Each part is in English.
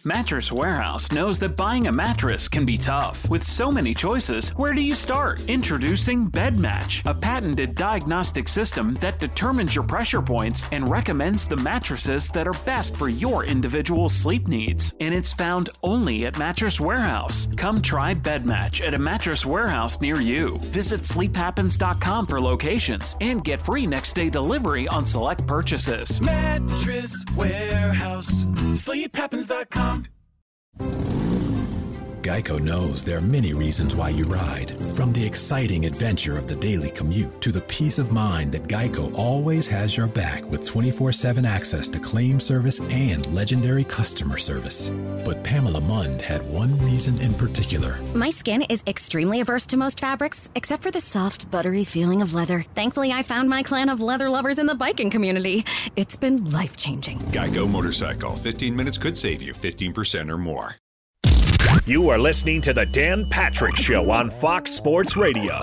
Mattress Warehouse knows that buying a mattress can be tough. With so many choices, where do you start? Introducing Bed Match, a patented diagnostic system that determines your pressure points and recommends the mattresses that are best for your individual sleep needs. And it's found only at Mattress Warehouse. Come try Bed Match at a Mattress Warehouse near you. Visit sleephappens.com for locations and get free next day delivery on select purchases. Mattress Warehouse, sleephappens.com. Geico knows there are many reasons why you ride. From the exciting adventure of the daily commute to the peace of mind that Geico always has your back with 24/7 access to claim service and legendary customer service. But Pamela Mund had one reason in particular. My skin is extremely averse to most fabrics, except for the soft, buttery feeling of leather. Thankfully, I found my clan of leather lovers in the biking community. It's been life-changing. Geico Motorcycle. 15 minutes could save you 15% or more. You are listening to The Dan Patrick Show on Fox Sports Radio.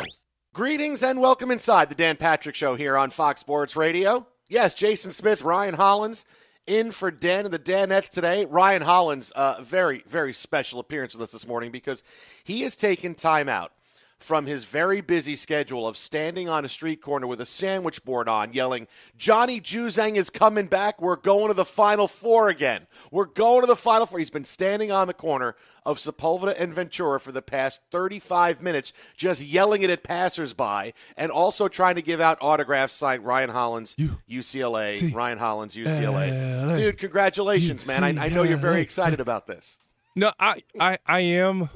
Greetings and welcome inside the Dan Patrick Show here on Fox Sports Radio. Yes, Jason Smith, Ryan Hollins in for Dan and the Danettes today. Ryan Hollins, very, very special appearance with us this morning because he has taken time out from his very busy schedule of standing on a street corner with a sandwich board on, yelling, Johnny Juzang is coming back. We're going to the Final Four again. We're going to the Final Four. He's been standing on the corner of Sepulveda and Ventura for the past 35 minutes, just yelling it at passersby and also trying to give out autographs signed Ryan Hollins, UCLA. Ryan Hollins, UCLA. Dude, congratulations, man. I know you're very excited about this. No, I am.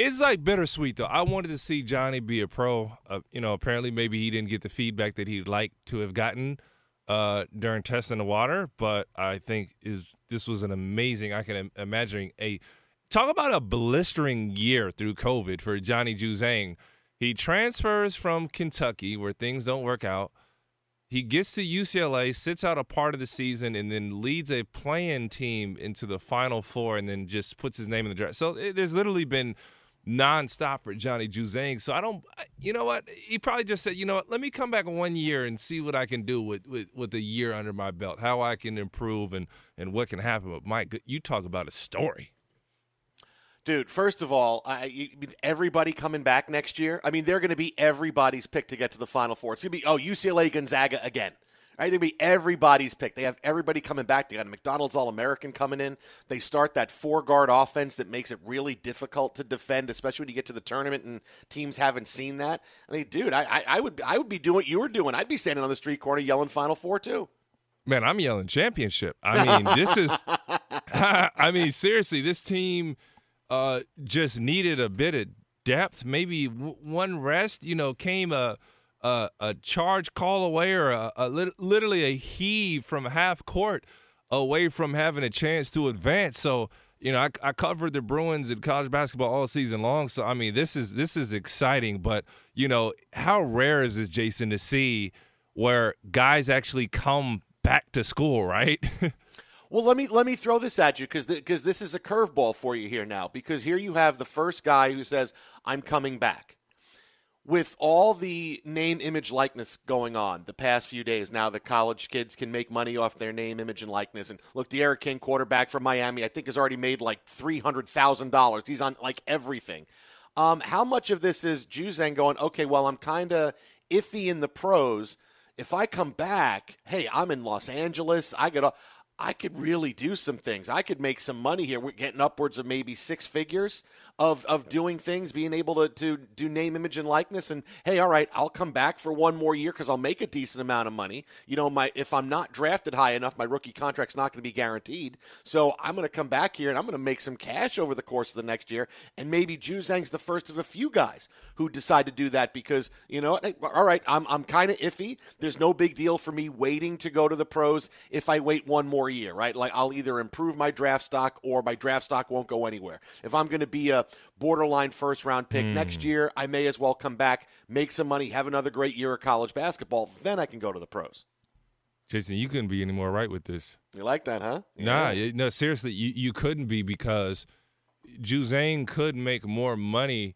It's like bittersweet, though. I wanted to see Johnny be a pro. Apparently maybe he didn't get the feedback that he'd like to have gotten during testing the water, but I think this was an amazing, I can imagine talk about a blistering year through COVID for Johnny Juzang. He transfers from Kentucky where things don't work out. He gets to UCLA, sits out a part of the season, and then leads a play-in team into the Final Four and then just puts his name in the draft. So there's literally been nonstop for Johnny Juzang. So you know what? He probably just said, you know what, let me come back 1 year and see what I can do with a year under my belt, how I can improve and what can happen. But Mike, you talk about a story. Dude, first of all, everybody coming back next year, they're going to be everybody's pick to get to the Final Four. It's going to be, UCLA Gonzaga again. Right, they'll be everybody's pick. They have everybody coming back. They got a McDonald's All-American coming in. They start that four-guard offense that makes it really difficult to defend, especially when you get to the tournament and teams haven't seen that. Dude, I would be doing what you were doing. I'd be standing on the street corner yelling Final Four too. Man, I'm yelling championship. This is – seriously, this team just needed a bit of depth, maybe one rest. Came a charge call away or literally a heave from half court away from having a chance to advance. So, I covered the Bruins in college basketball all season long. So, this is exciting. But, how rare is this, Jason, to see where guys actually come back to school, right? Well, let me throw this at you because this is a curveball for you here now, because here you have the first guy who says, I'm coming back. With all the name, image, likeness going on the past few days, now the college kids can make money off their name, image, and likeness. And look, De'Ara King, quarterback from Miami, I think has already made like $300,000. He's on like everything. How much of this is Juzang going, okay, well, I'm kind of iffy in the pros. If I come back, hey, I'm in Los Angeles. I could really do some things. I could make some money here. We're getting upwards of maybe six figures of doing things, being able to do name, image, and likeness. And, hey, all right, I'll come back for one more year because I'll make a decent amount of money. If I'm not drafted high enough, my rookie contract's not going to be guaranteed. So I'm going to come back here, and I'm going to make some cash over the course of the next year. And maybe Juzang's the first of a few guys who decide to do that because, all right, I'm kind of iffy. There's no big deal for me waiting to go to the pros if I wait one more year, right? Like I'll either improve my draft stock or my draft stock won't go anywhere. If I'm going to be a borderline first-round pick next year, I may as well come back, make some money, have another great year of college basketball. Then I can go to the pros. Jason, you couldn't be any more right with this. You like that, huh? Yeah. No, seriously, you couldn't be, because Juzang could make more money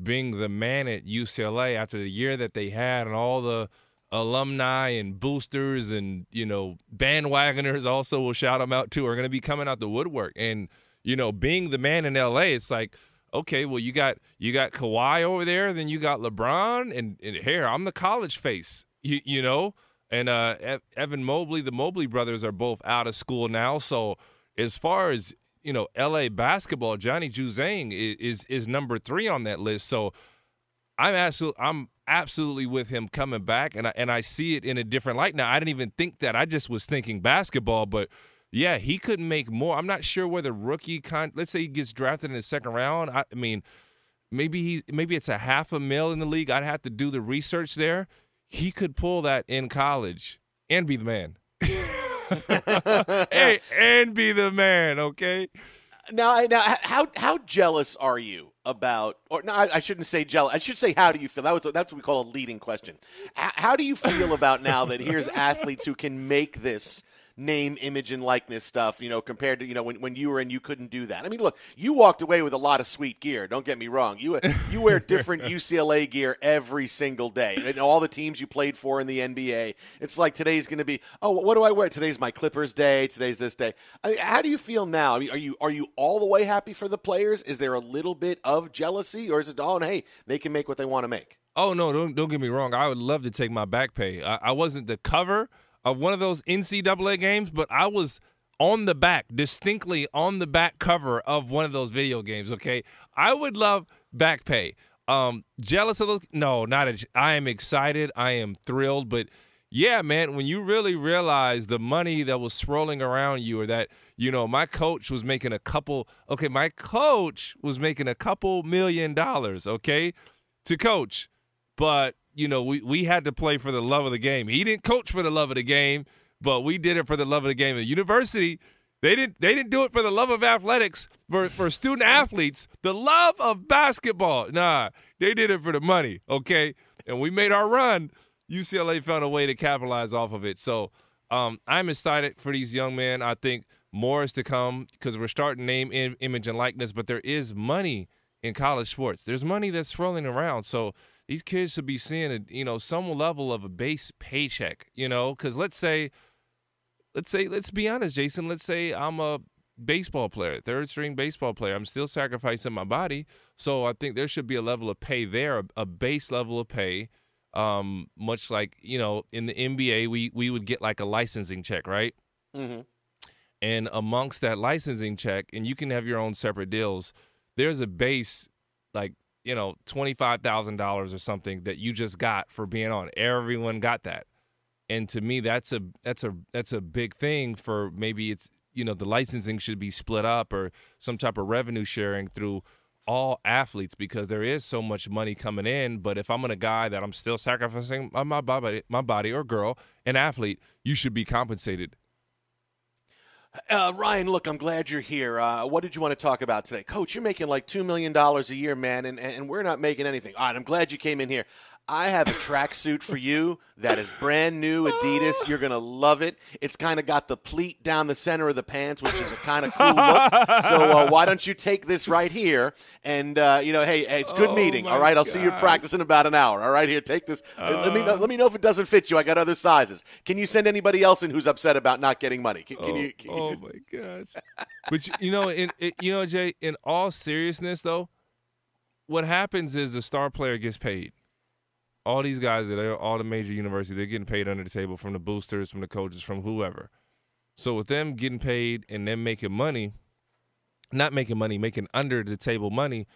being the man at UCLA after the year that they had and all the alumni and boosters and, bandwagoners also will shout them out too, are going to be coming out the woodwork. And, being the man in L.A., it's like, okay, well, you got Kawhi over there, then you got LeBron, and here, I'm the college face, And Evan Mobley, the Mobley brothers are both out of school now. So as far as, L.A. basketball, Johnny Juzang is number 3 on that list. So I'm absolutely with him coming back, and I see it in a different light now. I didn't even think that. I just was thinking basketball, but yeah, he could make more. I'm not sure whether let's say he gets drafted in the second round. I mean, maybe it's a $500,000 in the league. I'd have to do the research there. He could pull that in college and be the man. and be the man, okay? Now, how jealous are you about? Or no, I shouldn't say jealous. I should say, how do you feel? That's what we call a leading question. How do you feel about now that here's athletes who can make this name, image, and likeness stuff, compared to, when you were in, you couldn't do that. I mean, look, you walked away with a lot of sweet gear. Don't get me wrong. You wear different UCLA gear every single day. And all the teams you played for in the NBA, it's like today's going to be, oh, what do I wear? Today's my Clippers day. Today's this day. I mean, how do you feel now? I mean, are you all the way happy for the players? Is there a little bit of jealousy, or is it, oh, hey, they can make what they want to make? Oh, no, don't get me wrong. I would love to take my back pay. I wasn't the cover of one of those NCAA games, but I was distinctly on the back cover of one of those video games, okay? I would love back pay. Jealous of those? No, I am excited. I am thrilled. But, yeah, man, when you really realize the money that was swirling around you, or that, my coach was making a couple $2 million, okay, to coach. But, we had to play for the love of the game. He didn't coach for the love of the game, but we did it for the love of the game. The university, they didn't do it for the love of athletics, for student athletes, the love of basketball. Nah, they did it for the money, okay? And we made our run. UCLA found a way to capitalize off of it. So I'm excited for these young men. I think more is to come because we're starting name, image, and likeness, but there is money in college sports. There's money that's rolling around. So these kids should be seeing some level of a base paycheck, because let's be honest, Jason, let's say I'm a baseball player, third string baseball player. I'm still sacrificing my body. So I think there should be a level of pay there, a base level of pay, much like, in the NBA, we would get like a licensing check, right? Mm-hmm. And amongst that licensing check, and you can have your own separate deals, there's a base like, $25,000 or something that you just got for being on. Everyone got that. And to me, that's a big thing for maybe it's, the licensing should be split up or some type of revenue sharing through all athletes because there is so much money coming in. But if I'm a guy that I'm still sacrificing my body or girl, an athlete, you should be compensated. Ryan, look, I'm glad you're here. What did you want to talk about today? Coach, you're making like $2 million a year, man, and we're not making anything. All right, I'm glad you came in here. I have a tracksuit for you that is brand new Adidas. You're going to love it. It's kind of got the pleat down the center of the pants, which is a kind of cool look. So why don't you take this right here? And, hey, it's good meeting, all right? I'll see you practice in about an hour, all right? Here, take this. Let me know if it doesn't fit you. I got other sizes. Can you send anybody else in who's upset about not getting money? Can you? Oh, my gosh. But, Jay, in all seriousness, though, what happens is the star player gets paid. All these guys that are all the major universities, they're getting paid under the table from the boosters, from the coaches, from whoever. So with them getting paid and them making money, making under the table money,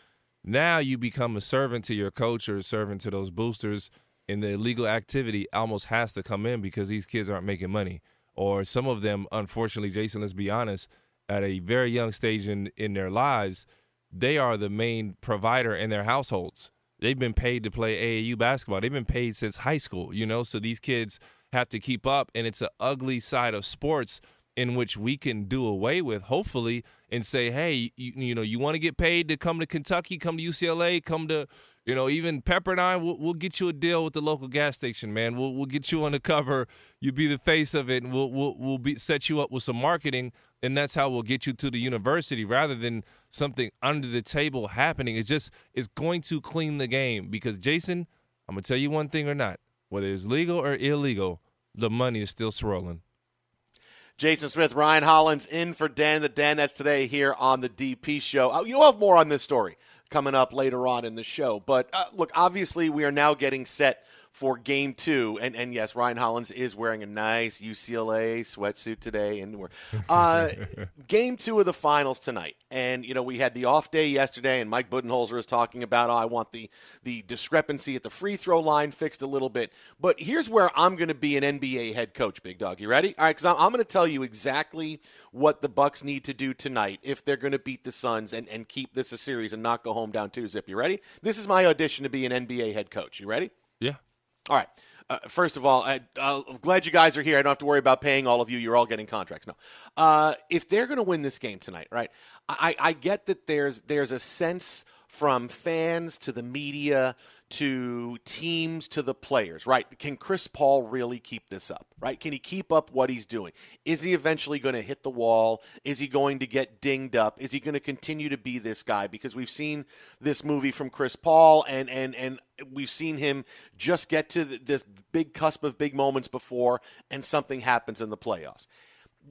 now you become a servant to your coach or a servant to those boosters, and the illegal activity almost has to come in because these kids aren't making money. Or some of them, unfortunately, Jason, let's be honest, at a very young stage in their lives, they are the main provider in their households. They've been paid to play AAU basketball. They've been paid since high school, so these kids have to keep up, and it's an ugly side of sports in which we can do away with, hopefully, and say, hey, you want to get paid to come to Kentucky, come to UCLA, come to, even Pepperdine, we'll get you a deal with the local gas station, man. We'll get you on the cover. You be the face of it, and we'll set you up with some marketing, and that's how we'll get you to the university rather than something under the table happening. It's going to clean the game because, Jason, I'm going to tell you one thing or not. whether it's legal or illegal, the money is still swirling. Jason Smith, Ryan Hollins in for Dan the Dan. That's today here on the DP Show. You'll have more on this story coming up later on in the show. But, look, obviously we are now getting set for Game 2. And yes, Ryan Hollins is wearing a nice UCLA sweatsuit today. And we're Game 2 of the finals tonight. And, we had the off day yesterday, and Mike Budenholzer was talking about, I want the discrepancy at the free throw line fixed a little bit. But here's where I'm going to be an NBA head coach, Big Dog. You ready? All right, because I'm going to tell you exactly what the Bucks need to do tonight if they're going to beat the Suns and keep this a series and not go home down 2-0. You ready? This is my audition to be an NBA head coach. You ready? Yeah. All right. First of all, I'm glad you guys are here. I don't have to worry about paying all of you. You're all getting contracts. No. If they're going to win this game tonight, right, I get that there's a sense from fans to the media to teams to the players, right? Can Chris Paul really keep this up, right? Can he keep up what he's doing? Is he eventually going to hit the wall? Is he going to get dinged up? Is he going to continue to be this guy? Because we've seen this movie from Chris Paul, and we've seen him just get to this big cusp of big moments before, and something happens in the playoffs.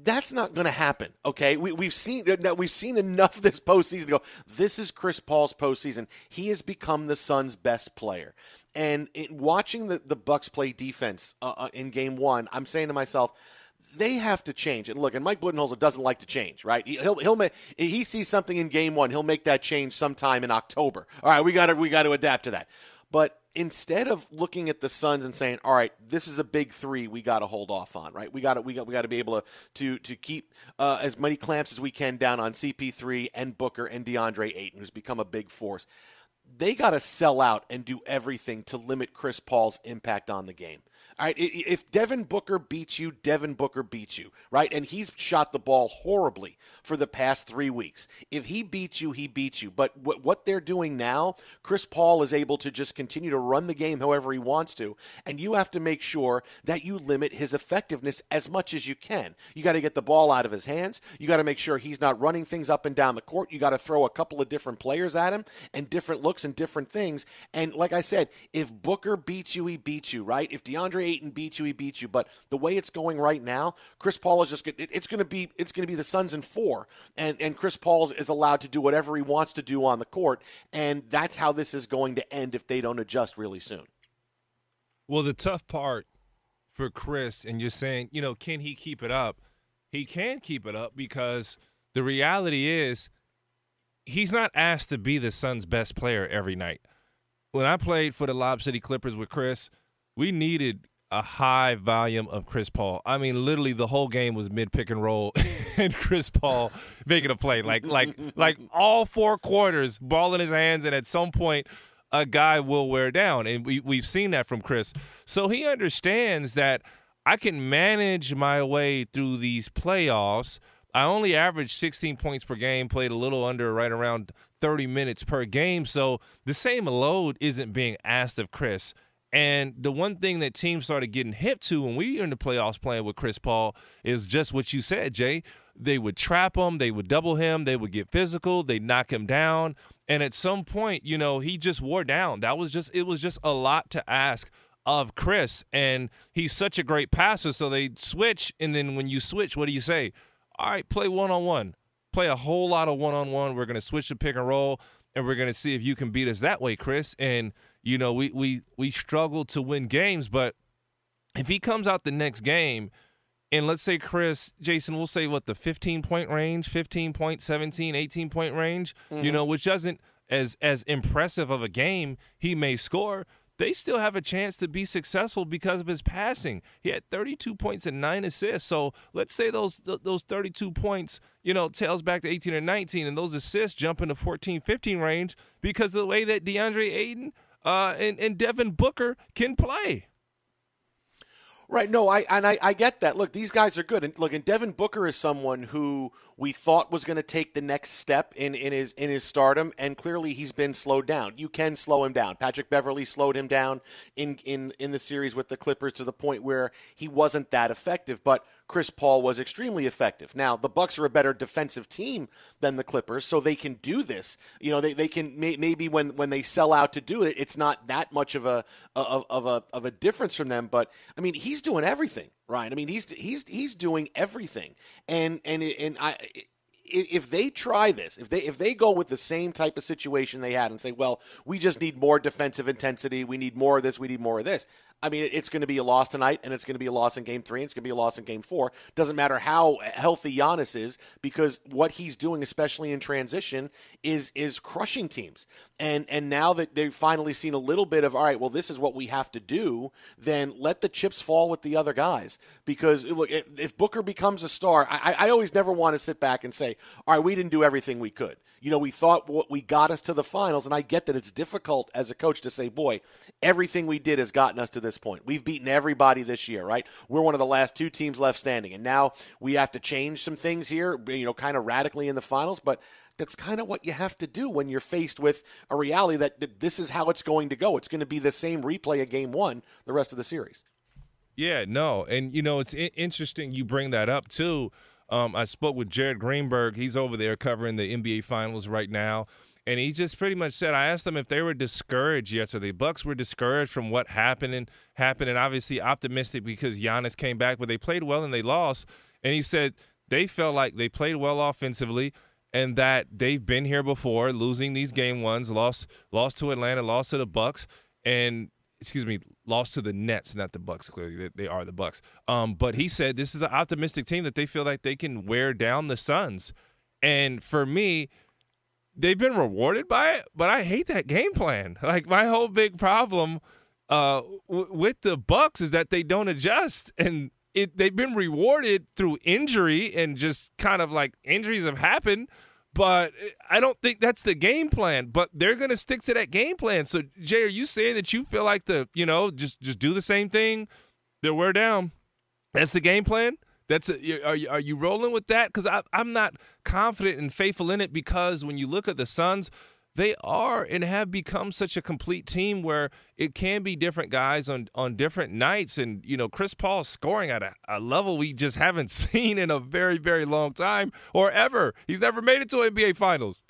That's not going to happen, okay? We've seen enough this postseason to go, this is Chris Paul's postseason. He has become the Suns' best player. And watching the Bucks play defense in Game 1, I'm saying to myself, they have to change. And look, and Mike Budenholzer doesn't like to change, right? He sees something in Game 1, he'll make that change sometime in October. All right, we got to adapt to that. But instead of looking at the Suns and saying, all right, this is a big three we got to hold off on, right? We got to be able to keep as many clamps as we can down on CP3 and Booker and DeAndre Ayton, who's become a big force. They got to sell out and do everything to limit Chris Paul's impact on the game. All right, if Devin Booker beats you, Devin Booker beats you, right? And he's shot the ball horribly for the past 3 weeks. If he beats you, he beats you. But what they're doing now, Chris Paul is able to just continue to run the game however he wants to, and you have to make sure that you limit his effectiveness as much as you can. You got to get the ball out of his hands. You got to make sure he's not running things up and down the court. You got to throw a couple of different players at him and different looks and different things. And like I said, if Booker beats you, he beats you, right? If DeAndre Ayton beats you, he beats you. But the way it's going right now, Chris Paul is just it's going to be the Suns in 4, and Chris Paul is allowed to do whatever he wants to do on the court, and that's how this is going to end if they don't adjust really soon. Well, the tough part for Chris, and you're saying, can he keep it up? He can keep it up because the reality is he's not asked to be the Suns' best player every night. When I played for the Lob City Clippers with Chris, we needed a high volume of Chris Paul. I mean, literally the whole game was mid pick and roll and Chris Paul making a play. Like all 4 quarters, ball in his hands, and at some point a guy will wear down. And we've seen that from Chris. So he understands that I can manage my way through these playoffs. I only averaged 16 points per game, played a little under right around 30 minutes per game. So the same load isn't being asked of Chris. And the one thing that teams started getting hip to when we were in the playoffs playing with Chris Paul is just what you said, Jay. They would trap him. They would double him. They would get physical. They'd knock him down. And at some point, he just wore down. It was just a lot to ask of Chris. And he's such a great passer. So they switch. And then when you switch, what do you say? All right, play one-on-one. Play a whole lot of one-on-one. We're going to switch the pick and roll, and we're going to see if you can beat us that way, Chris. And we struggle to win games, but if he comes out the next game and let's say Chris, Jason, we'll say the 15-point range, 15 point, 17, 18-point range, which isn't as impressive of a game he may score, they still have a chance to be successful because of his passing. He had 32 points and 9 assists. So let's say those 32 points, tails back to 18 or 19, and those assists jump into 14, 15 range because of the way that DeAndre Ayton and Devin Booker can play. Right. No, I get that. Look, these guys are good. And Devin Booker is someone who we thought was going to take the next step in his stardom, and clearly he's been slowed down. You can slow him down. Patrick Beverley slowed him down in the series with the Clippers to the point where he wasn't that effective. But Chris Paul was extremely effective. Now, the Bucks are a better defensive team than the Clippers, so they can do this. You know, they can maybe when they sell out to do it, it's not that much of a difference from them. But I mean, he's doing everything, Ryan. I mean, he's doing everything, and if they try this, if they go with the same type of situation they had and say, well, we just need more defensive intensity, we need more of this, we need more of this, I mean, it's going to be a loss tonight, and it's going to be a loss in Game 3, and it's going to be a loss in Game 4. Doesn't matter how healthy Giannis is, because what he's doing, especially in transition, is crushing teams. And now that they've finally seen a little bit of, all right, well, this is what we have to do, then let the chips fall with the other guys. Because, look, if Booker becomes a star, I always never want to sit back and say, all right, we didn't do everything we could. You know, we thought what we got us to the finals, and I get that it's difficult as a coach to say, boy, everything we did has gotten us to this point. We've beaten everybody this year, right? We're one of the last 2 teams left standing, and now we have to change some things here, you know, kind of radically in the finals, but that's kind of what you have to do when you're faced with a reality that this is how it's going to go. It's going to be the same replay of Game 1 the rest of the series. Yeah, no, and, you know, it's interesting you bring that up, too. I spoke with Jared Greenberg. He's over there covering the NBA Finals right now, and he just pretty much said, I asked them if they were discouraged yesterday. Bucks were discouraged from what happened, and obviously optimistic because Giannis came back, but they played well and they lost. And he said they felt like they played well offensively and that they've been here before, losing these game ones, lost to Atlanta, lost to the Bucks, and lost to the Nets, not the Bucks. Clearly, they are the Bucks. But he said this is an optimistic team that they feel like they can wear down the Suns. And for me, they've been rewarded by it, but I hate that game plan. Like, my whole big problem with the Bucks is that they don't adjust, and they've been rewarded through injury and just kind of like injuries have happened. But I don't think that's the game plan. But they're going to stick to that game plan. So, Jay, are you saying that you feel like just do the same thing? They'll wear down. That's the game plan? Are you rolling with that? Because I'm not confident and faithful in it, because when you look at the Suns, they are and have become such a complete team where it can be different guys on different nights. And, you know, Chris Paul scoring at a level we just haven't seen in a very, very long time or ever. He's never made it to NBA Finals.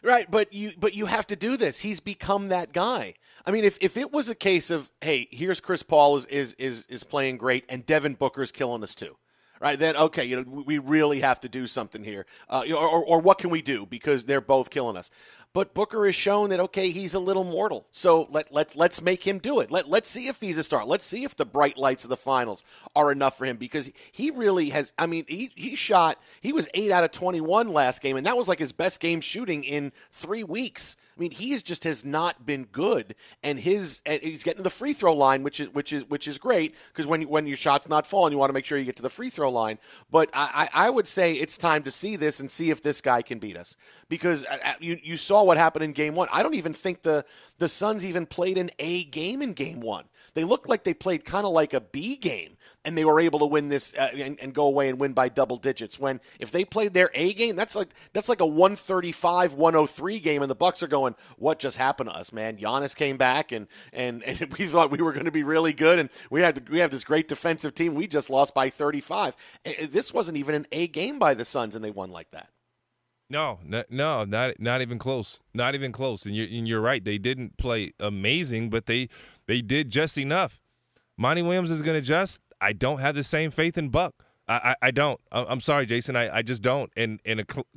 Right, but you have to do this. He's become that guy. I mean, if it was a case of, hey, here's Chris Paul is playing great and Devin Booker's killing us too. Right, then, okay, you know, we really have to do something here. Or what can we do, because they're both killing us. But Booker has shown that, okay, he's a little mortal. So let's make him do it. Let's see if he's a star. Let's see if the bright lights of the finals are enough for him, because he really has. I mean, he was 8 out of 21 last game, and that was like his best game shooting in 3 weeks. I mean, he has not been good, and he's getting to the free throw line, which is great, because when your shot's not falling, you want to make sure you get to the free throw line. But I would say it's time to see this and see if this guy can beat us, because you saw what happened in Game 1. I don't even think the Suns even played an A game in Game 1. They looked like they played kind of like a B game, and they were able to win this and go away and win by double digits. When if they played their A game, that's like a 135-103 game, and the Bucks are going, what just happened to us, man? Giannis came back, and we thought we were going to be really good, and we have this great defensive team. We just lost by 35. This wasn't even an A game by the Suns, and they won like that. No, not even close. Not even close. And you're right. They didn't play amazing, but they did just enough. Monty Williams is going to adjust. I don't have the same faith in Buck. I don't. I'm sorry, Jason. I just don't. And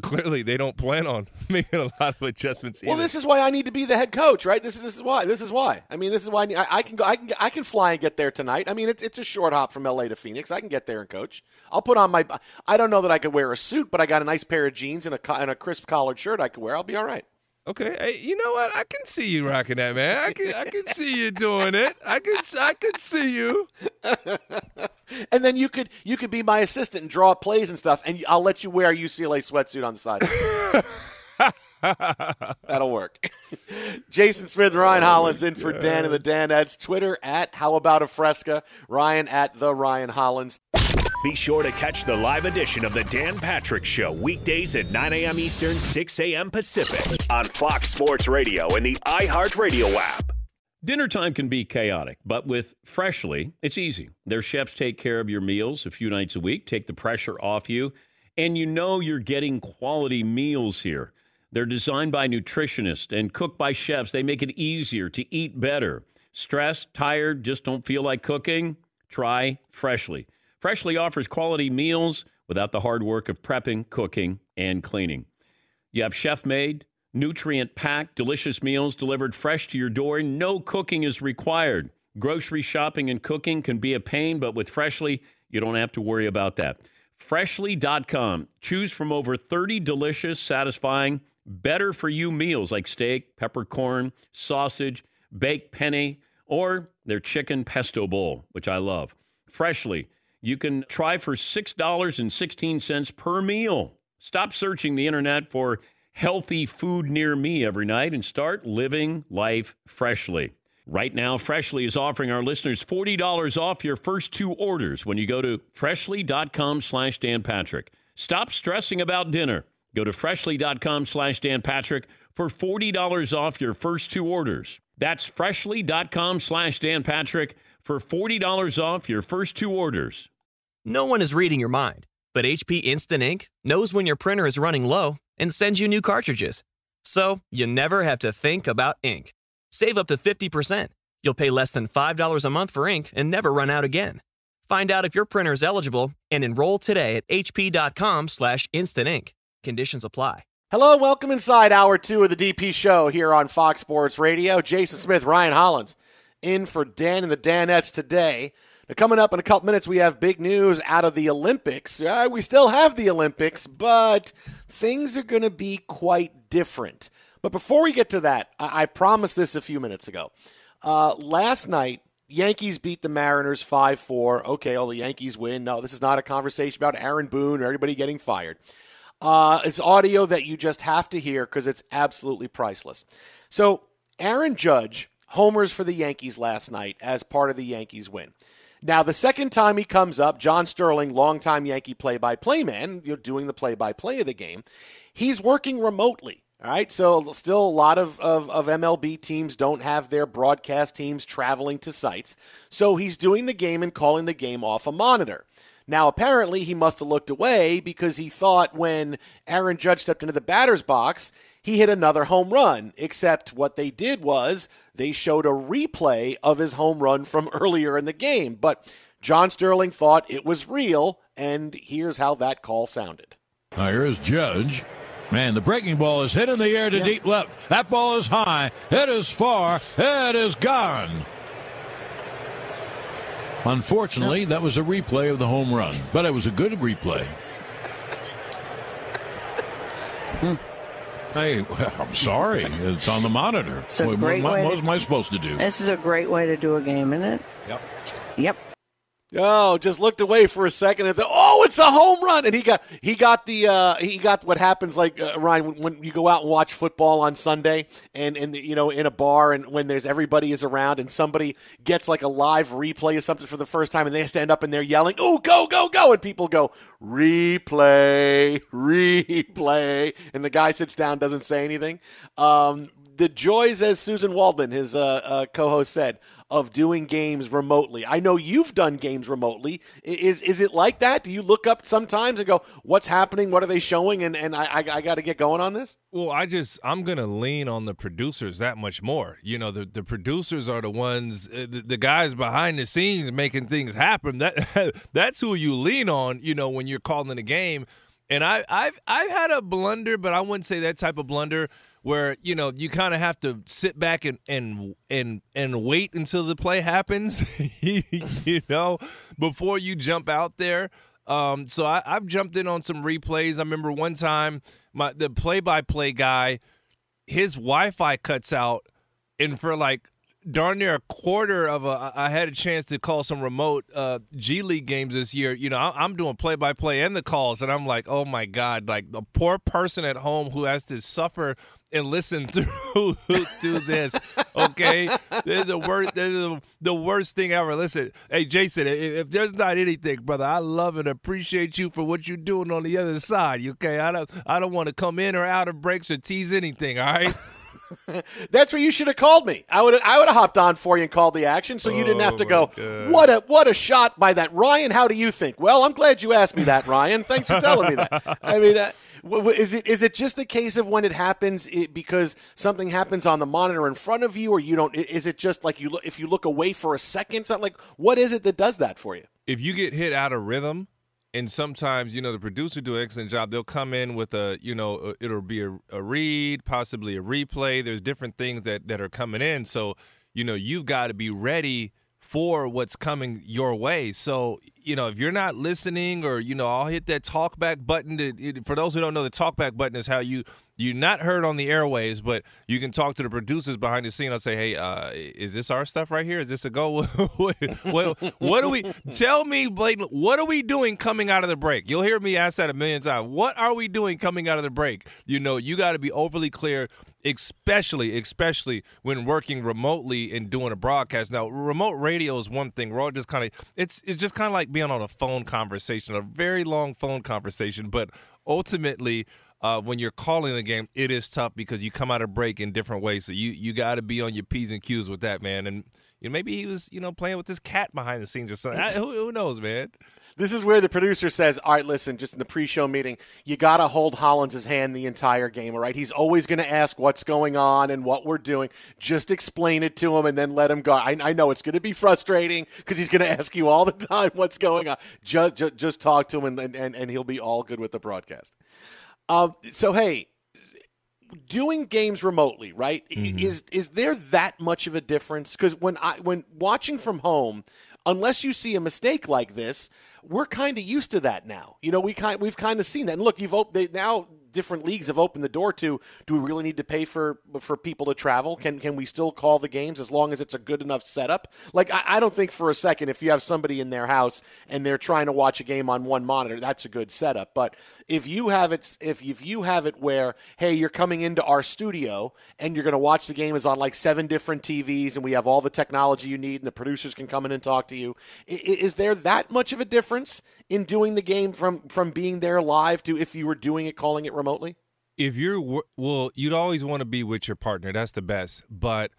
clearly they don't plan on making a lot of adjustments either. Well, this is why I need to be the head coach, right? This is why. I mean, this is why I can fly and get there tonight. I mean, it's a short hop from LA to Phoenix. I can get there and coach. I'll put on I don't know that I could wear a suit, but I got a nice pair of jeans and a crisp collared shirt I could wear. I'll be all right. Okay, hey, you know what? I can see you rocking that, man. I can see you doing it. I can see you. And then you could be my assistant and draw plays and stuff, and I'll let you wear a UCLA sweatsuit on the side. That'll work. Jason Smith, Ryan Hollins in for Dan and the Danettes. Twitter at @HowAboutAFresca. Ryan at the Ryan Hollins. Be sure to catch the live edition of the Dan Patrick Show weekdays at 9 a.m. Eastern, 6 a.m. Pacific on Fox Sports Radio and the iHeartRadio app. Dinner time can be chaotic, but with Freshly, it's easy. Their chefs take care of your meals a few nights a week, take the pressure off you, and you know you're getting quality meals here. They're designed by nutritionists and cooked by chefs. They make it easier to eat better. Stressed, tired, just don't feel like cooking? Try Freshly. Freshly offers quality meals without the hard work of prepping, cooking, and cleaning. You have chef-made, nutrient-packed, delicious meals delivered fresh to your door. No cooking is required. Grocery shopping and cooking can be a pain, but with Freshly, you don't have to worry about that. Freshly.com. Choose from over 30 delicious, satisfying, better-for-you meals like steak, peppercorn, sausage, baked penne, or their chicken pesto bowl, which I love. Freshly, you can try for $6.16 per meal. Stop searching the internet for healthy food near me every night and start living life freshly. Right now, Freshly is offering our listeners $40 off your first 2 orders when you go to freshly.com/DanPatrick. Stop stressing about dinner. Go to freshly.com/DanPatrick for $40 off your first 2 orders. That's freshly.com/DanPatrick for $40 off your first 2 orders. No one is reading your mind, but HP Instant Ink knows when your printer is running low and sends you new cartridges. So you never have to think about ink. Save up to 50%. You'll pay less than $5 a month for ink and never run out again. Find out if your printer is eligible and enroll today at hp.com/instant ink. Conditions apply. Hello, welcome inside Hour 2 of the DP Show here on Fox Sports Radio. Jason Smith, Ryan Hollins, in for Dan and the Danettes today. Now, coming up in a couple minutes, we have big news out of the Olympics. We still have the Olympics, but things are going to be quite different. But before we get to that, I promised this a few minutes ago. Last night, Yankees beat the Mariners 5-4. Okay, the Yankees win. No, this is not a conversation about Aaron Boone or everybody getting fired. It's audio that you just have to hear because it's absolutely priceless. So Aaron Judge homers for the Yankees last night as part of the Yankees win. Now, the second time he comes up, John Sterling, longtime Yankee play-by-play man, doing the play-by-play of the game, he's working remotely. All right, so still a lot of MLB teams don't have their broadcast teams traveling to sites. So he's doing the game and calling the game off a monitor. Now, apparently, he must have looked away because he thought when Aaron Judge stepped into the batter's box, he hit another home run, except what they did was they showed a replay of his home run from earlier in the game. But John Sterling thought it was real, and here's how that call sounded. Now, here's Judge. Man, the breaking ball is hit in the air to deep left. That ball is high. It is far. It is gone. Unfortunately, that was a replay of the home run, but it was a good replay. Hey, I'm sorry. It's on the monitor. What am I supposed to do? This is a great way to do a game, isn't it? Yep. Oh, just looked away for a second and thought, oh, it's a home run. And he got what happens like, Ryan, when you go out and watch football on Sunday and in a bar and when there's everybody is around and somebody gets like a live replay of something for the first time and they stand up and they're yelling, oh, go, go, go. And people go, replay. And the guy sits down, doesn't say anything. The joys, as Susan Waldman, his co-host, said, of doing games remotely. I know you've done games remotely. Is it like that? Do you look up sometimes and go, what's happening? What are they showing? And I got to get going on this? Well, I'm going to lean on the producers that much more. The producers are the ones, the guys behind the scenes making things happen. That's who you lean on, when you're calling a game. And I've had a blunder, but I wouldn't say that type of blunder where, you kind of have to sit back and wait until the play happens, before you jump out there. So I've jumped in on some replays. I remember one time the play-by-play guy, his Wi-Fi cuts out, and for like darn near a quarter of I had a chance to call some remote G League games this year. I'm doing play-by-play and the calls, and I'm like, oh my God, like the poor person at home who has to suffer and listen through this. Okay, this is the worst thing ever. Listen, hey Jason, if there's not anything, brother, I love and appreciate you for what you're doing on the other side. Okay, I don't want to come in or out of breaks or tease anything. All right. That's where you should have called me. I would have hopped on for you and called the action, so you didn't have to go. God. What a shot by that, Ryan. How do you think? Well, I'm glad you asked me that, Ryan. Thanks for telling me that. I mean, is it just the case of when it happens because something happens on the monitor in front of you, or you don't? Is it just like if you look away for a second? Something like, what is it that does that for you? If you get hit out of rhythm. And sometimes, the producer do an excellent job. They'll come in with it'll be a read, possibly a replay. There's different things that are coming in. So, you've got to be ready for what's coming your way. So, if you're not listening or, I'll hit that talkback button. For those who don't know, the talkback button is how you're not heard on the airwaves, but you can talk to the producers behind the scene. I'll say, hey, is this our stuff right here? Is this a go? What do we – tell me, Blake, what are we doing coming out of the break? You'll hear me ask that a million times. What are we doing coming out of the break? You got to be overly clear, especially when working remotely and doing a broadcast. Now, remote radio is one thing. We're all just kind of – it's just kind of like being on a phone conversation, a very long phone conversation, but ultimately – when you're calling the game, it is tough because you come out of break in different ways. So you got to be on your P's and Q's with that, man. And maybe he was, playing with this cat behind the scenes or something. Who knows, man? This is where the producer says, all right, listen, just in the pre-show meeting, you got to hold Hollins' hand the entire game, all right? He's always going to ask what's going on and what we're doing. Just explain it to him and then let him go. I know it's going to be frustrating because he's going to ask you all the time what's going on. Just talk to him and he'll be all good with the broadcast. So, hey, doing games remotely, right, is there that much of a difference? Because when watching from home, unless you see a mistake like this, we're kind of used to that now. We've kind of seen that. And look, now different leagues have opened the door to, do we really need to pay for people to travel? Can we still call the games as long as it's a good enough setup? Like, I don't think for a second if you have somebody in their house and they're trying to watch a game on one monitor, that's a good setup. But if you have it where, hey, you're coming into our studio and you're going to watch the game is on like 7 different TVs and we have all the technology you need and the producers can come in and talk to you, is there that much of a difference in doing the game from being there live to if you were doing it, calling it remotely? If you'd always want to be with your partner. That's the best. But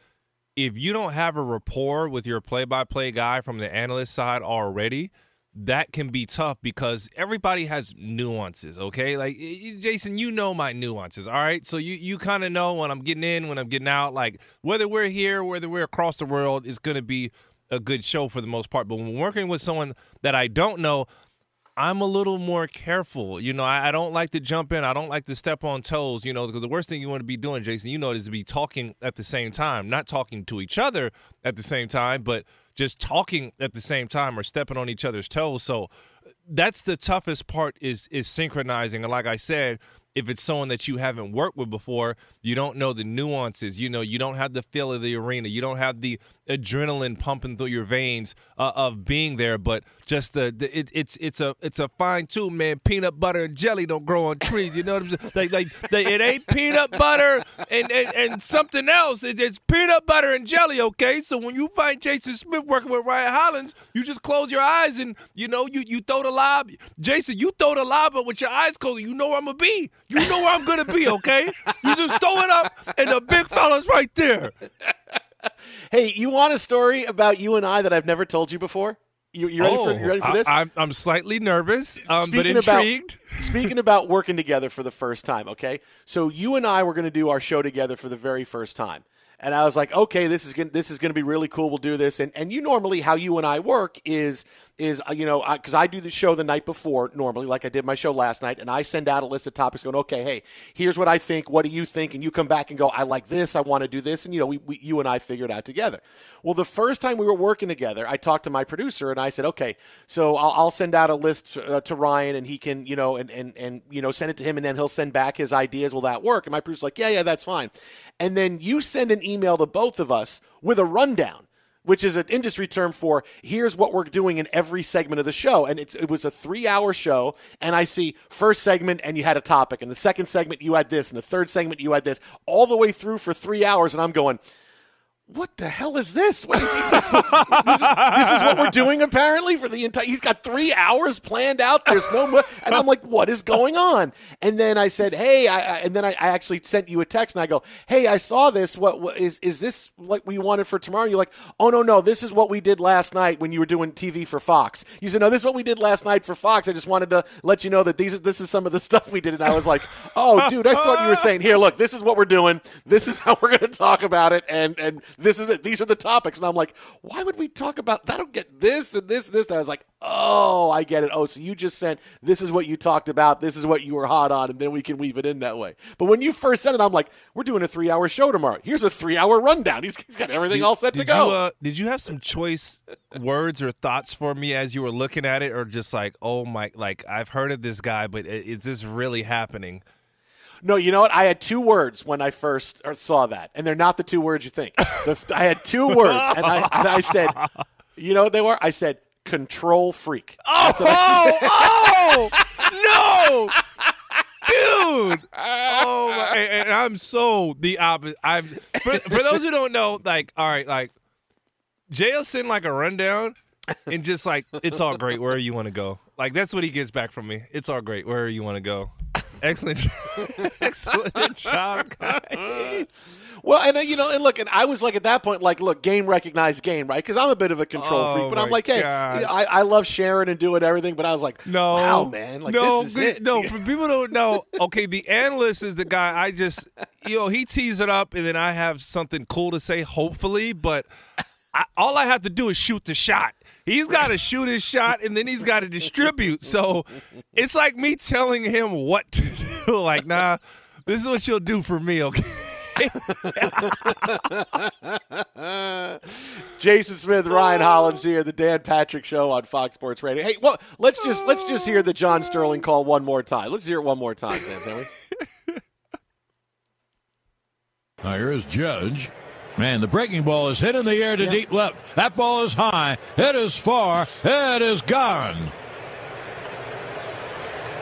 if you don't have a rapport with your play-by-play guy from the analyst side already, that can be tough because everybody has nuances, okay? Like, Jason, my nuances, all right? So you kind of know when I'm getting in, when I'm getting out. Like, whether we're here, whether we're across the world, it's going to be a good show for the most part. But when working with someone that I don't know, I'm a little more careful. I don't like to jump in. I don't like to step on toes, because the worst thing you want to be doing, Jason, is to be talking at the same time, not talking to each other at the same time, but just talking at the same time or stepping on each other's toes. So that's the toughest part is synchronizing. And like I said, if it's someone that you haven't worked with before, you don't know the nuances. You don't have the feel of the arena. You don't have the adrenaline pumping through your veins of being there. But just it's a fine tune, man. Peanut butter and jelly don't grow on trees. You know what I'm saying? Like it ain't peanut butter and something else. It's peanut butter and jelly. Okay, so when you find Jason Smith working with Ryan Hollins, you just close your eyes and you throw the lob. Jason, you throw the lob up with your eyes closed. You know where I'm gonna be. You know where I'm going to be, okay? You just throw it up, and the big fella's right there. Hey, you want a story about you and I that I've never told you before? You ready for this? I'm slightly nervous, but intrigued. Speaking about working together for the first time, okay? So you and I were going to do our show together for the very first time. And I was like, okay, this is going to be really cool. We'll do this. And you normally, how you and I work is because I do the show the night before normally, like I did my show last night, and I send out a list of topics going, okay, hey, here's what I think. What do you think? And you come back and go, I like this. I want to do this. And, you and I figured it out together. Well, the first time we were working together, I talked to my producer and I said, okay, so I'll send out a list to Ryan and he can, send it to him and then he'll send back his ideas. Will that work? And my producer's like, yeah, that's fine. And then you send an email to both of us with a rundown, which is an industry term for here's what we're doing in every segment of the show. And it was a 3-hour show, and I see first segment and you had a topic, and the second segment you had this, and the third segment you had this, all the way through for 3 hours, and I'm going, what the hell is this? What is this is what we're doing apparently for the entire. He's got 3 hours planned out. There's no more, and I'm like, what is going on? And then I said, hey, and then I actually sent you a text, and I go, hey, I saw this. What is this like we wanted for tomorrow? And you're like, oh no, this is what we did last night when you were doing TV for Fox. You said, no, this is what we did last night for Fox. I just wanted to let you know that this is some of the stuff we did. And I was like, oh, dude, I thought you were saying, here, look, this is what we're doing. This is how we're going to talk about it, and this is it. These are the topics. And I'm like, why would we talk about that? I don't get this and this and this. And I was like, oh, I get it. Oh, so you just sent, this is what you talked about. This is what you were hot on, and then we can weave it in that way. But when you first said it, I'm like, we're doing a 3-hour show tomorrow. Here's a 3-hour rundown. He's got everything all set to go. Did you have some choice words or thoughts for me as you were looking at it, or just like, oh my, like I've heard of this guy, but is this really happening? No, you know what? I had 2 words when I first saw that, and they're not the 2 words you think. I had 2 words, and I said, you know what they were? I said, control freak. Oh, no! Dude! Oh, my, and I'm so the opposite. For those who don't know, like, all right, like, Jay'll send like a rundown and just like, it's all great. Where you want to go? Like, that's what he gets back from me. It's all great. Where you want to go? Excellent job, guys. Well, and and look, and I was like at that point, like, look, game recognized game, right? Because I'm a bit of a control freak, but I'm like, hey, I love sharing and doing everything, but I was like, no, wow, man, like this is it. No, for people who don't know, okay, the analyst is the guy. I just, he tees it up, and then I have something cool to say, hopefully, but all I have to do is shoot the shot. He's got to shoot his shot, and then he's got to distribute. So it's like me telling him what to do. Like, nah, this is what you'll do for me, okay? Jason Smith, Ryan Hollins here, the Dan Patrick Show on Fox Sports Radio. Hey, well, let's just hear the John Sterling call one more time. Let's hear it one more time, Dan, can we? Now here's Judge. Man, the breaking ball is hit in the air to deep left. That ball is high. It is far. It is gone.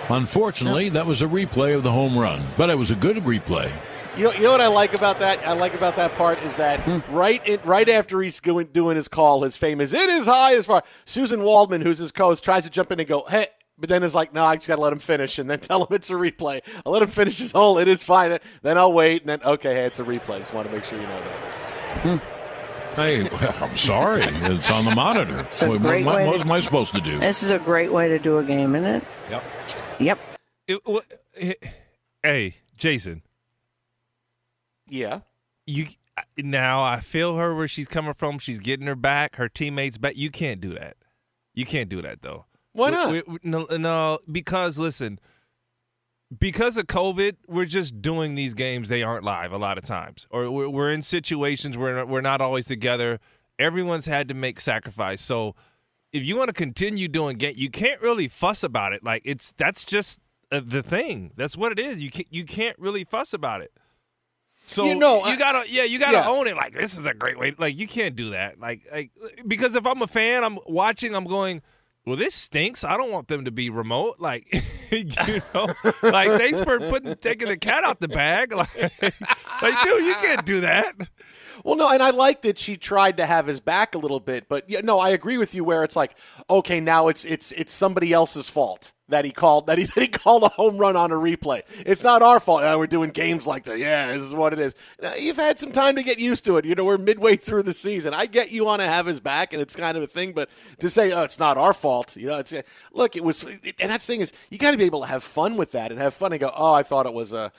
Unfortunately, that was a replay of the home run, but it was a good replay. You know what I like about that? I like about that part is that right after he's doing his call, his famous "it is high as far." Susan Waldman, who's his co-host, tries to jump in and go, "Hey." But then it's like, no, I just got to let him finish and then tell him it's a replay. I'll let him finish his hole. It is fine. Then I'll wait. And then, okay, hey, it's a replay. Just want to make sure you know that. Hey, I'm sorry. It's on the monitor. What am I supposed to do? This is a great way to do a game, isn't it? Yep. Hey, Jason. Yeah. Now I feel her where she's coming from. She's getting her back, her teammates back. You can't do that. You can't do that, though. Why not? No, because, listen, because of COVID, we're just doing these games. They aren't live a lot of times. Or we're in situations where we're not always together. Everyone's had to make sacrifice. So if you want to continue doing games, you can't really fuss about it. Like, that's just the thing. That's what it is. You can't really fuss about it. So you gotta own it. Like, this is a great way. Like, you can't do that. Like because if I'm a fan, I'm watching, I'm going, well, this stinks. I don't want them to be remote. Like, like, thanks for taking the cat out the bag. Like, dude, you can't do that. Well, no, and I like that she tried to have his back a little bit, but I agree with you where it's like, okay, now it's somebody else's fault that he called a home run on a replay. It's not our fault. We're doing games like that. Yeah, this is what it is. Now, you've had some time to get used to it. We're midway through the season. I get you want to have his back, and it's kind of a thing, but to say, oh, it's not our fault, look, it was, and that's the thing is, you got to be able to have fun with that and have fun and go, oh, I thought it was a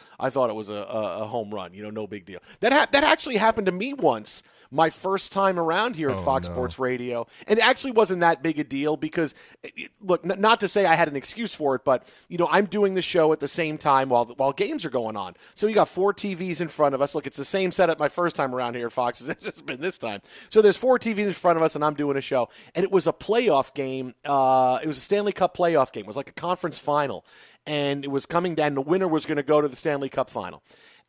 home run. No big deal. That actually happened to me once. My first time around here at Fox Sports Radio, and it actually wasn't that big a deal because, look, not to say I had an excuse for it, but I'm doing the show at the same time while games are going on. So you got 4 TVs in front of us. Look, it's the same setup my first time around here at Fox as it's been this time. So there's 4 TVs in front of us, and I'm doing a show, and it was a playoff game. It was a Stanley Cup playoff game. It was like a conference final, and it was coming down. The winner was going to go to the Stanley Cup final.